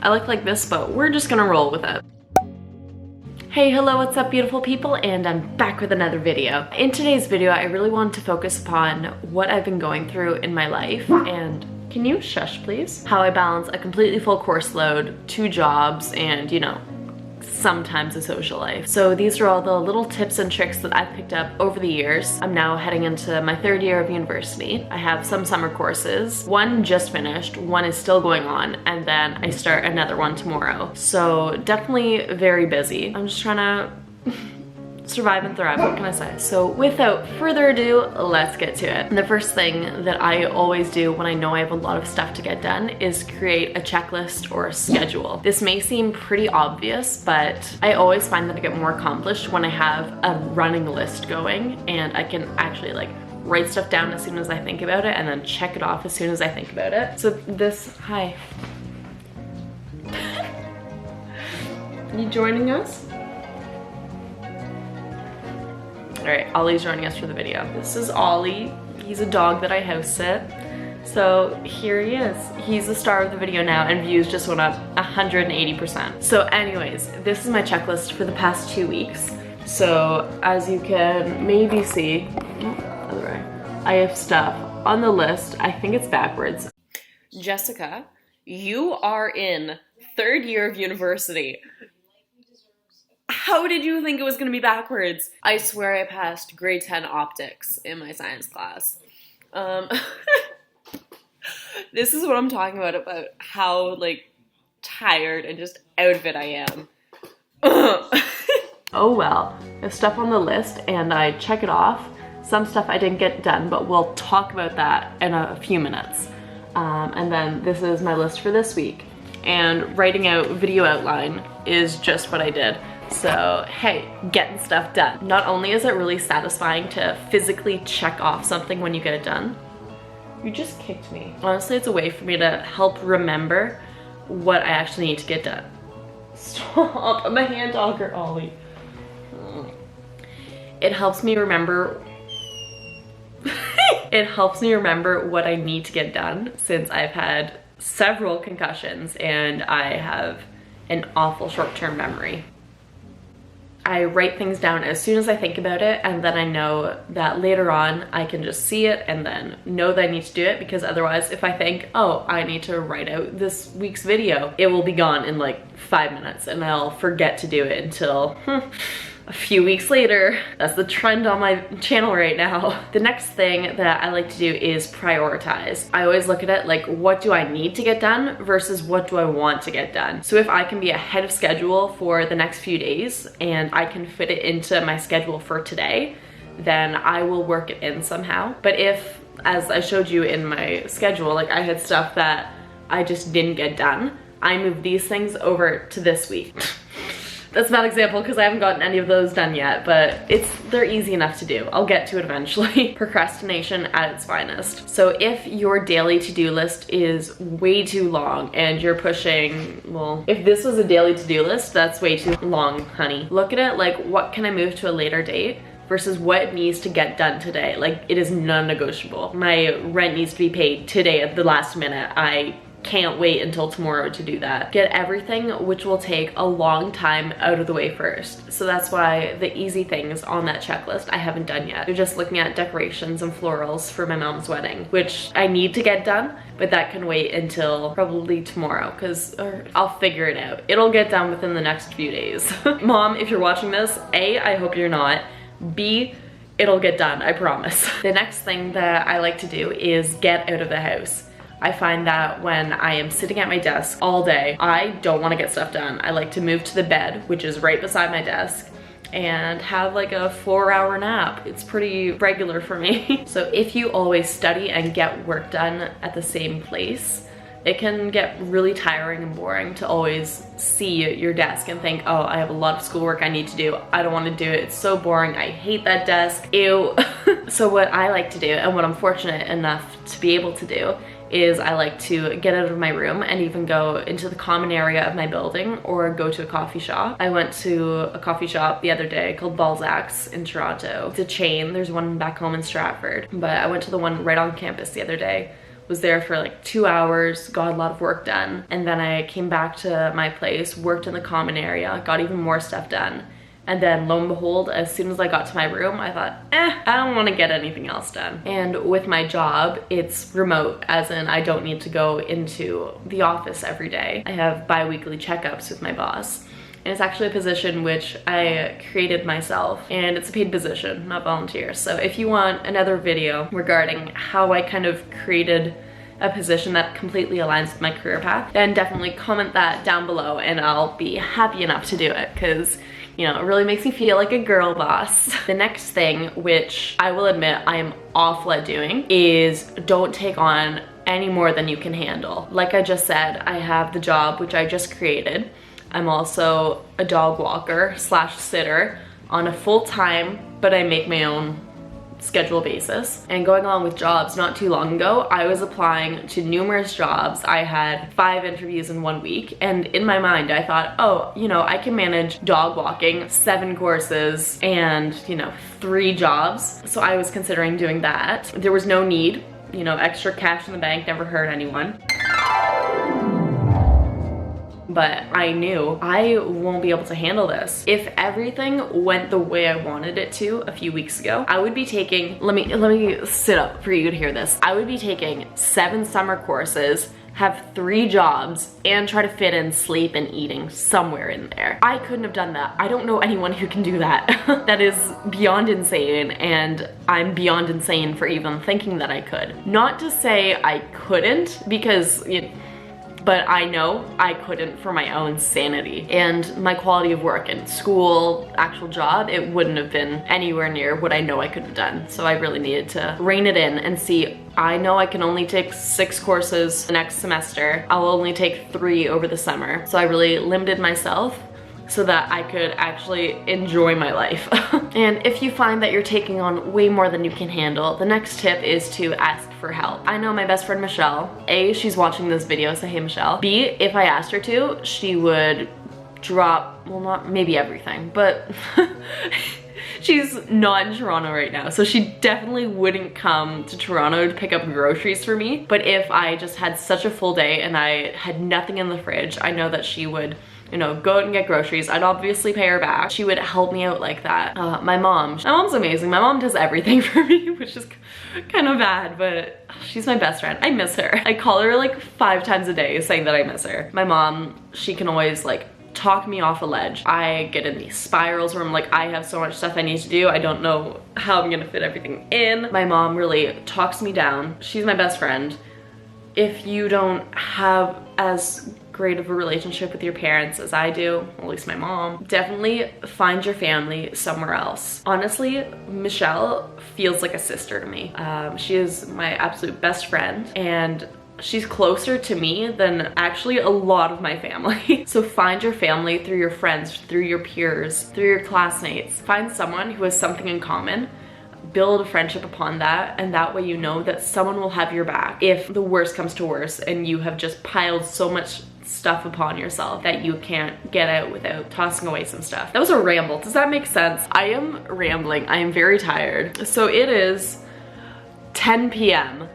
I look like this, but we're just gonna roll with it. Hey, hello, what's up beautiful people? And I'm back with another video. In today's video, I really wanted to focus upon what I've been going through in my life and can you shush please? How I balance a completely full course load, 2 jobs, and you know, sometimes a social life. So these are all the little tips and tricks that I've picked up over the years. I'm now heading into my 3rd year of university. I have some summer courses. One just finished, one is still going on, and then I start another one tomorrow. So definitely very busy. I'm just trying to survive and thrive, what can I say? So without further ado, let's get to it. And the first thing that I always do when I know I have a lot of stuff to get done is create a checklist or a schedule. This may seem pretty obvious, but I always find that I get more accomplished when I have a running list going and I can actually like write stuff down as soon as I think about it and then check it off as soon as I think about it. So this, hi. You joining us? All right, Ollie's joining us for the video. This is Ollie. He's a dog that I house sit. So here he is. He's the star of the video now and views just went up 180%. So anyways, this is my checklist for the past 2 weeks. So as you can maybe see, other way, I have stuff on the list. I think it's backwards. Jessica, you are in 3rd year of university. How did you think it was gonna be backwards? I swear I passed grade 10 optics in my science class. This is what I'm talking about how like tired and just out of it I am. Oh well, there's stuff on the list and I check it off. Some stuff I didn't get done, but we'll talk about that in a few minutes. And then this is my list for this week. And writing out video outline is just what I did. So, hey, getting stuff done. Not only is it really satisfying to physically check off something when you get it done, you just kicked me. Honestly, it's a way for me to help remember what I actually need to get done. Stop, I'm a hand dogger, Ollie. It helps me remember it helps me remember what I need to get done since I've had several concussions and I have an awful short-term memory. I write things down as soon as I think about it and then I know that later on I can just see it and then know that I need to do it because otherwise if I think, oh, I need to write out this week's video, it will be gone in like 5 minutes and I'll forget to do it until a few weeks later. That's the trend on my channel right now. The next thing that I like to do is prioritize. I always look at it like, what do I need to get done versus what do I want to get done? So if I can be ahead of schedule for the next few days and I can fit it into my schedule for today, then I will work it in somehow. But if, as I showed you in my schedule, like I had stuff that I just didn't get done, I moved these things over to this week. That's a bad example because I haven't gotten any of those done yet, but they're easy enough to do. I'll get to it eventually. Procrastination at its finest. So if your daily to-do list is way too long and you're pushing, well, if this was a daily to-do list, that's way too long, honey. Look at it like, what can I move to a later date versus what needs to get done today? Like, it is non-negotiable. My rent needs to be paid today at the last minute. I can't wait until tomorrow to do that. Get everything which will take a long time out of the way first. So that's why the easy things on that checklist I haven't done yet. They're just looking at decorations and florals for my mom's wedding, which I need to get done, but that can wait until probably tomorrow because I'll figure it out. It'll get done within the next few days. Mom, if you're watching this, A, I hope you're not. B, it'll get done, I promise. The next thing that I like to do is get out of the house. I find that when I am sitting at my desk all day, I don't want to get stuff done. I like to move to the bed, which is right beside my desk, and have like a 4-hour nap. It's pretty regular for me. So if you always study and get work done at the same place, it can get really tiring and boring to always see your desk and think, oh, I have a lot of schoolwork I need to do. I don't want to do it. It's so boring. I hate that desk. Ew. So what I like to do, and what I'm fortunate enough to be able to do, is I like to get out of my room and even go into the common area of my building or go to a coffee shop. I went to a coffee shop the other day called Balzac's in Toronto. It's a chain. There's one back home in Stratford, but I went to the one right on campus the other day was there for like 2 hours, got a lot of work done, and then I came back to my place, worked in the common area, got even more stuff done. And then lo and behold, as soon as I got to my room, I thought, I don't want to get anything else done. And with my job, it's remote, as in I don't need to go into the office every day. I have bi-weekly checkups with my boss. And it's actually a position which I created myself, and it's a paid position, not volunteer. So if you want another video regarding how I kind of created a position that completely aligns with my career path, then definitely comment that down below and I'll be happy enough to do it, because you know, it really makes me feel like a girl boss. The next thing, which I will admit I am awful at doing, is don't take on any more than you can handle. Like I just said, I have the job which I just created. I'm also a dog walker slash sitter on a full-time, but I make my own schedule basis. And going along with jobs, not too long ago, I was applying to numerous jobs. I had 5 interviews in 1 week, and in my mind I thought, oh, you know, I can manage dog walking, 7 courses, and you know, 3 jobs. So I was considering doing that. There was no need, you know, extra cash in the bank never hurt anyone. But I knew I won't be able to handle this. If everything went the way I wanted it to a few weeks ago, I would be taking, let me sit up for you to hear this. I would be taking 7 summer courses, have 3 jobs, and try to fit in sleep and eating somewhere in there. I couldn't have done that. I don't know anyone who can do that. That is beyond insane, and I'm beyond insane for even thinking that I could. Not to say I couldn't, because but I know I couldn't for my own sanity and my quality of work and school, actual job. It wouldn't have been anywhere near what I know I could have done. So I really needed to rein it in and see, I know I can only take 6 courses the next semester. I'll only take 3 over the summer. So I really limited myself so that I could actually enjoy my life. And if you find that you're taking on way more than you can handle, the next tip is to ask for help. I know my best friend Michelle, A, she's watching this video, so hey Michelle. B, if I asked her to, she would drop, well, not maybe everything, but she's not in Toronto right now, so she definitely wouldn't come to Toronto to pick up groceries for me. But if I just had such a full day and I had nothing in the fridge, I know that she would, you know, go out and get groceries. I'd obviously pay her back. She would help me out like that. My mom's amazing. My mom does everything for me, which is kind of bad, but she's my best friend. I miss her. I call her like 5 times a day saying that I miss her. My mom, she can always like talk me off a ledge. I get in these spirals where I'm like, I have so much stuff I need to do. I don't know how I'm gonna fit everything in. My mom really talks me down. She's my best friend. If you don't have as great of a relationship with your parents as I do, at least my mom, definitely find your family somewhere else. Honestly, Michelle feels like a sister to me. She is my absolute best friend, and she's closer to me than actually a lot of my family. So find your family through your friends, through your peers, through your classmates. Find someone who has something in common. Build a friendship upon that, and that way you know that someone will have your back if the worst comes to worst and you have just piled so much stuff upon yourself that you can't get out without tossing away some stuff. That was a ramble. Does that make sense? I am rambling. I am very tired. So it is 10 p.m.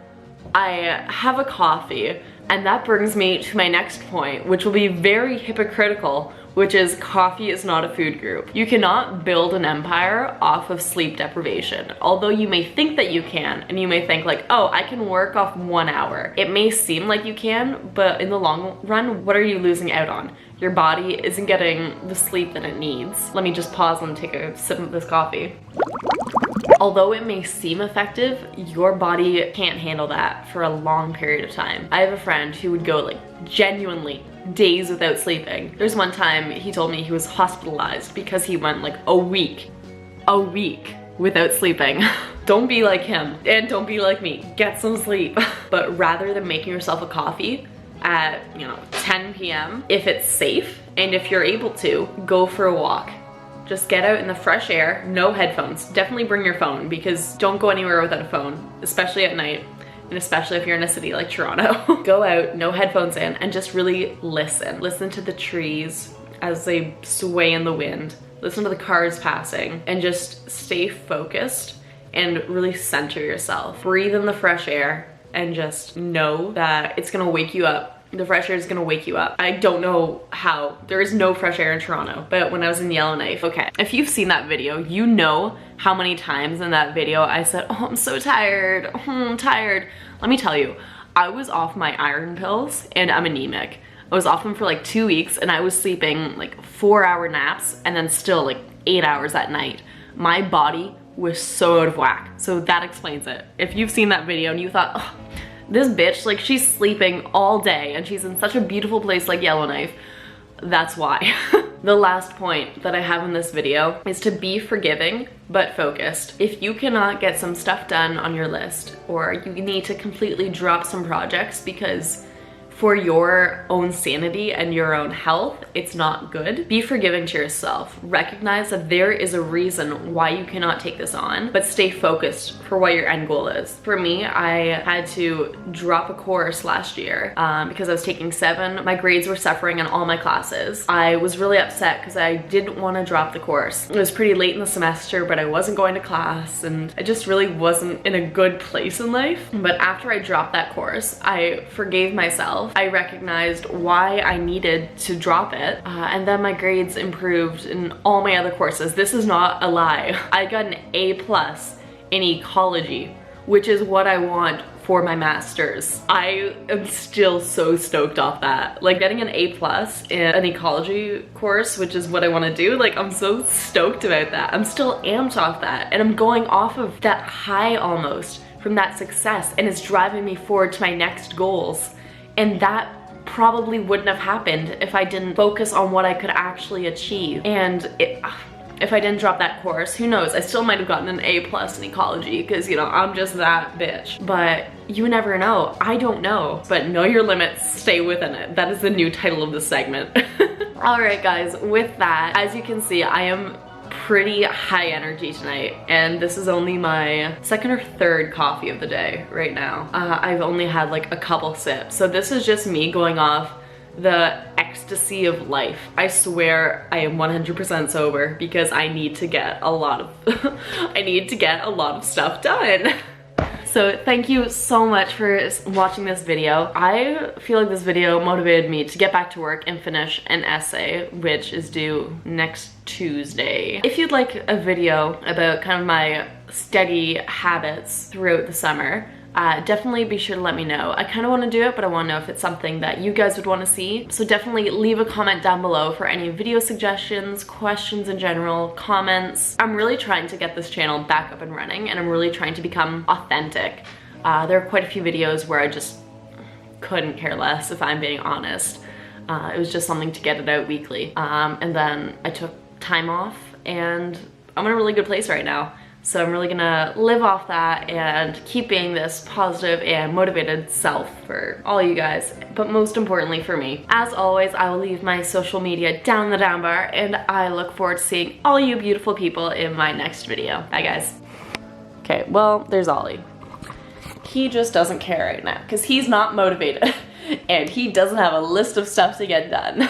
I have a coffee, and that brings me to my next point, which will be very hypocritical, which is coffee is not a food group. You cannot build an empire off of sleep deprivation. Although you may think that you can, and you may think like, oh, I can work off 1 hour. It may seem like you can, but in the long run, what are you losing out on? Your body isn't getting the sleep that it needs. Let me just pause and take a sip of this coffee. Although it may seem effective, your body can't handle that for a long period of time. I have a friend who would go like genuinely days without sleeping. There's one time he told me he was hospitalized because he went like a week without sleeping. Don't be like him, and don't be like me. Get some sleep. But rather than making yourself a coffee at, 10 p.m., if it's safe and if you're able to, go for a walk. Just get out in the fresh air, no headphones. Definitely bring your phone, because don't go anywhere without a phone, especially at night, and especially if you're in a city like Toronto. Go out, no headphones in, and just really listen. Listen to the trees as they sway in the wind. Listen to the cars passing, and just stay focused and really center yourself. Breathe in the fresh air and just know that it's gonna wake you up. The fresh air is gonna wake you up. I don't know how. There is no fresh air in Toronto, but when I was in Yellowknife, okay. If you've seen that video, you know how many times in that video I said, oh, I'm so tired, oh, I'm tired. Let me tell you, I was off my iron pills and I'm anemic. I was off them for like 2 weeks and I was sleeping like 4-hour naps and then still like 8 hours at night. My body was so out of whack. So that explains it. If you've seen that video and you thought, oh, this bitch, like she's sleeping all day and she's in such a beautiful place like Yellowknife, that's why. The last point that I have in this video is to be forgiving but focused. If you cannot get some stuff done on your list, or you need to completely drop some projects because for your own sanity and your own health, it's not good. Be forgiving to yourself. Recognize that there is a reason why you cannot take this on, but stay focused for what your end goal is. For me, I had to drop a course last year because I was taking 7. My grades were suffering in all my classes. I was really upset because I didn't want to drop the course. It was pretty late in the semester, but I wasn't going to class and I just really wasn't in a good place in life. But after I dropped that course, I forgave myself. I recognized why I needed to drop it, and then my grades improved in all my other courses. This is not a lie. I got an A+ in ecology, which is what I want for my master's. I am still so stoked off that. Like getting an A+ in an ecology course, which is what I want to do, like I'm so stoked about that. I'm still amped off that, and I'm going off of that high almost from that success, and it's driving me forward to my next goals. And that probably wouldn't have happened if I didn't focus on what I could actually achieve. And if I didn't drop that course, who knows? I still might have gotten an A+ in ecology because, you know, I'm just that bitch. But you never know. I don't know. But know your limits, stay within it. That is the new title of this segment. All right, guys, with that, as you can see, I am pretty high energy tonight, and this is only my 2nd or 3rd coffee of the day right now. I've only had like a couple sips, so this is just me going off the ecstasy of life. I swear I am 100% sober because I need to get a lot of I need to get a lot of stuff done. So thank you so much for watching this video. I feel like this video motivated me to get back to work and finish an essay, which is due next Tuesday. If you'd like a video about kind of my study habits throughout the summer, definitely be sure to let me know. I kind of want to do it, but I want to know if it's something that you guys would want to see. So definitely leave a comment down below for any video suggestions, questions in general, comments. I'm really trying to get this channel back up and running, and I'm really trying to become authentic. There are quite a few videos where I just couldn't care less, if I'm being honest. It was just something to get it out weekly. And then I took time off, and I'm in a really good place right now. So I'm really gonna live off that and keep being this positive and motivated self for all you guys, but most importantly for me. As always, I will leave my social media down the down bar, and I look forward to seeing all you beautiful people in my next video. Bye guys. Okay, well, there's Ollie. He just doesn't care right now because he's not motivated and he doesn't have a list of stuff to get done.